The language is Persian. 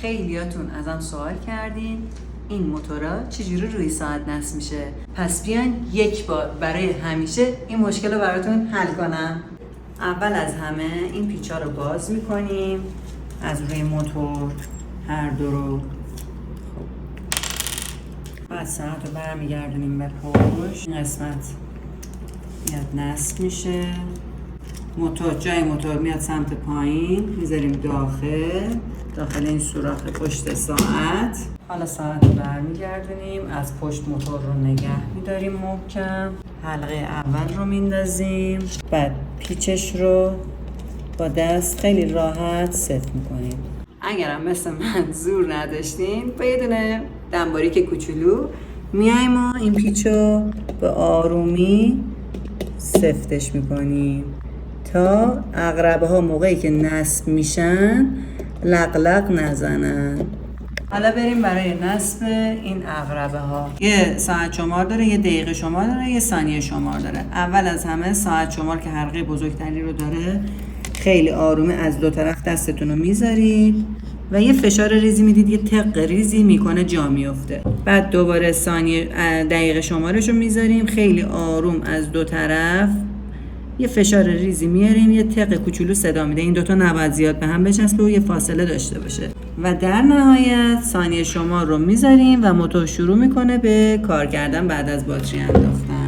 خیلیاتون ازم سوال کردین این موتورا چجوری روی ساعت نصب میشه. پس بیاین یک بار برای همیشه این مشکل رو براتون حل کنم. اول از همه این پیچا رو باز میکنیم از روی موتور هر دو رو. بعد ساعت رو برمیگردونیم به پشت. این قسمت میاد نصب میشه. جای موتور میاد سمت پایین، میذاریم داخل این سوراخ پشت ساعت. حالا ساعت رو برمیگردونیم، از پشت موتور رو نگه میداریم محکم. حلقه اول رو میندازیم، بعد پیچش رو با دست خیلی راحت ست میکنیم. اگرم مثل من زور نداشتین با یه دونه دنباریک کوچولو میایم و این پیچو به آرومی سفتش میکنیم تا عقربه ها موقعی که نصب میشن لق نزنن. حالا بریم برای نصب این عقربه ها. یه ساعت شمار داره، یه دقیقه شمار داره، یه ثانیه شمار داره. اول از همه ساعت شمار که حلقه بزرگتری رو داره خیلی آرومه از دو طرف دستتون رو میذارید و یه فشار ریزی میدید، یه تق ریزی میکنه جا میفته. بعد دوباره دقیقه شمارش رو میذاریم، خیلی آروم از دو طرف یه فشار ریزی میاریم، یه تق کوچولو صدا میده. این دوتا نباید زیاد به هم بچسبه و یه فاصله داشته باشه. و در نهایت ثانیه شمار رو میذاریم و موتور شروع میکنه به کار کردن بعد از باتری انداختن.